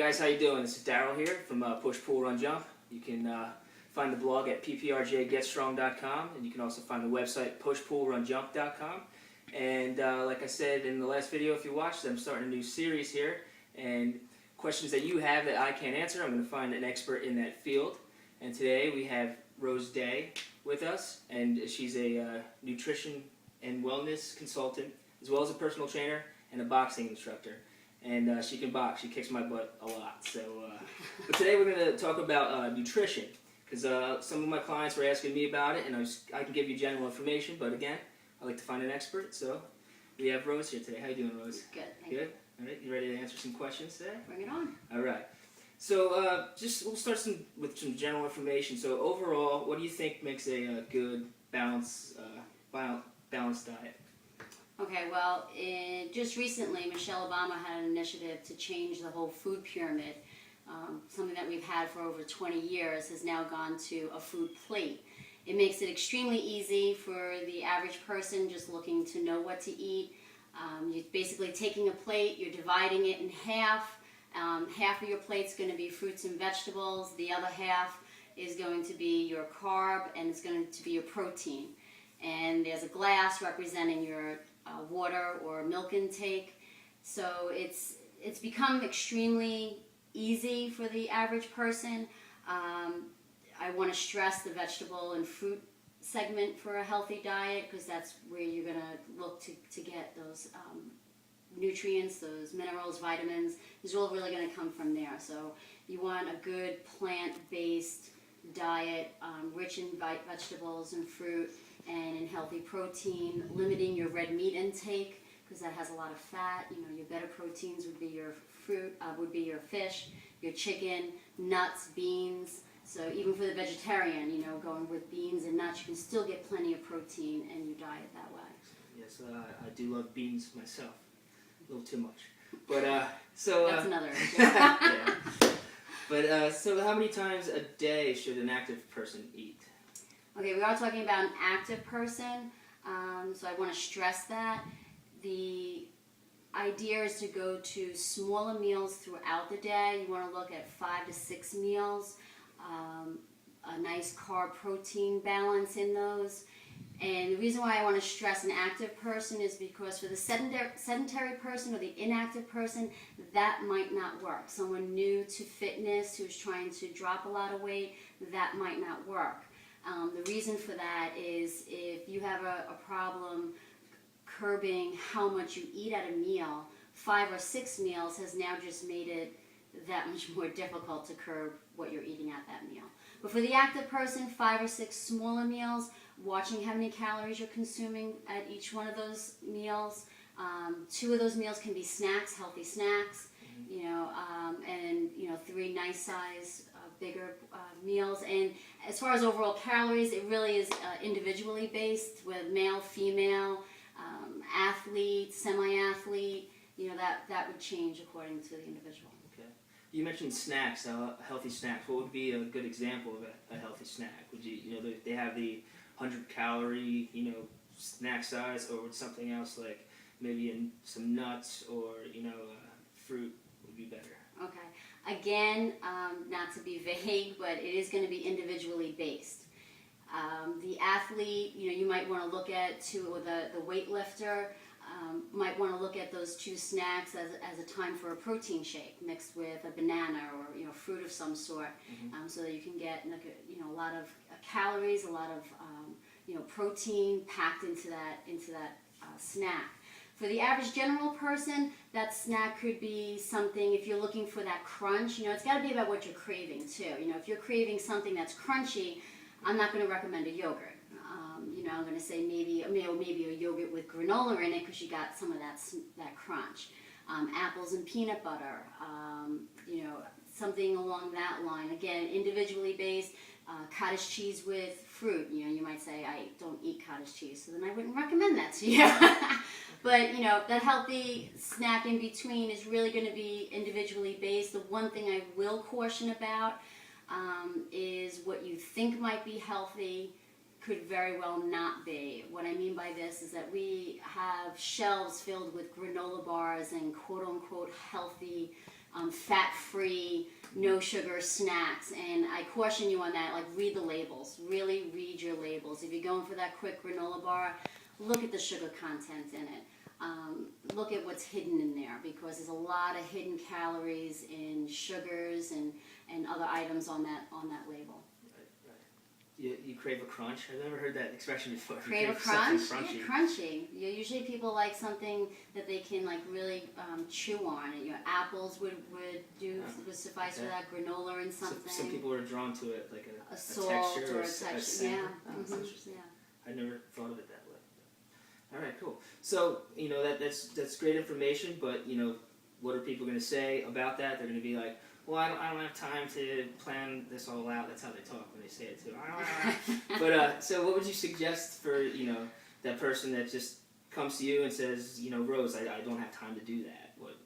guys, how you doing? This is Daryl here from Push, Pull, Run, Jump. You can find the blog at pprjgetstrong.com, and you can also find the website pushpullrunjump.com. And like I said in the last video, if you watched, I'm starting a new series here, and questions that you have that I can't answer, I'm going to find an expert in that field. And today we have Rose Day with us, and she's a nutrition and wellness consultant, as well as a personal trainer and a boxing instructor. And she can box. She kicks my butt a lot. So, but today we're going to talk about nutrition, because some of my clients were asking me about it, and I can give you general information, but again, I like to find an expert. So we have Rose here today. How you doing, Rose? Good. Thank you. All right. You ready to answer some questions today? Bring it on. All right. So we'll start with some general information. So overall, what do you think makes a good balanced diet? Okay, well, just recently, Michelle Obama had an initiative to change the whole food pyramid. Something that we've had for over 20 years has now gone to a food plate. It makes it extremely easy for the average person just looking to know what to eat. You're basically taking a plate, you're dividing it in half. Half of your plate's going to be fruits and vegetables. The other half is going to be your carb, and it's going to be your protein. And there's a glass representing your water or milk intake. So it's become extremely easy for the average person. I want to stress the vegetable and fruit segment for a healthy diet, because that's where you're going to look to get those nutrients, those minerals, vitamins. These are all really going to come from there. So you want a good plant-based diet, rich in vegetables and fruit, and in healthy protein, limiting your red meat intake, because that has a lot of fat. You know, your better proteins would be your fruit, would be your fish, your chicken, nuts, beans. So even for the vegetarian, you know, going with beans and nuts, you can still get plenty of protein in your diet that way. Yes, I do love beans myself. A little too much. But so that's another issue. yeah. But so how many times a day should an active person eat? Okay, we are talking about an active person, so I want to stress that. The idea is to go to smaller meals throughout the day. You want to look at 5 to 6 meals, a nice carb-protein balance in those. And the reason why I want to stress an active person is because for the sedentary person or the inactive person, that might not work. Someone new to fitness who's trying to drop a lot of weight, that might not work. The reason for that is if you have a problem curbing how much you eat at a meal, 5 or 6 meals has now just made it that much more difficult to curb what you're eating at that meal. But for the active person, 5 or 6 smaller meals, watching how many calories you're consuming at each one of those meals. 2 of those meals can be snacks, healthy snacks, you know, and 3 nice size bigger meals. And as far as overall calories, it really is individually based, with male, female, athlete, semi-athlete. You know, that would change according to the individual. Okay. You mentioned snacks, healthy snacks. What would be a good example of a healthy snack? Would you know, they have the 100-calorie, snack size, or would something else like maybe some nuts or, fruit would be better? Okay. Again, not to be vague, but it is going to be individually based. The athlete, you might want to look at, or the weightlifter, might want to look at those 2 snacks as a time for a protein shake mixed with a banana or fruit of some sort, so that you can get a lot of calories, a lot of protein packed into that snack. For the average general person, that snack could be something, if you're looking for that crunch, it's got to be about what you're craving too. If you're craving something that's crunchy, I'm not going to recommend a yogurt. I'm going to say maybe a yogurt with granola in it, because you got some of that crunch. Apples and peanut butter, something along that line. Again, individually based. Cottage cheese with fruit. You might say, I don't eat cottage cheese, so then I wouldn't recommend that to you. But, that healthy snack in between is really going to be individually based. The one thing I will caution about is what you think might be healthy could very well not be. What I mean by this is that we have shelves filled with granola bars and quote-unquote healthy fat-free, no sugar snacks. And I caution you on that, like read the labels. Really read your labels. If you're going for that quick granola bar, look at the sugar content in it. Look at what's hidden in there, because there's a lot of hidden calories in sugars and other items on that label. You crave a crunch? I've never heard that expression before. Crave a crunch? Yeah, crunchy. Usually people like something that they can like really chew on. And, apples would suffice for that. Granola and something. Some people are drawn to it, like a salt texture or a a texture. scent. Yeah. That's Mm-hmm. interesting. Yeah. I never thought of it that way. All right, cool. So that's great information, but what are people going to say about that? They're going to be like, well, I don't have time to plan this all out. That's how they talk when they say it too. But so what would you suggest for that person that just comes to you and says, Rose, I don't have time to do that. What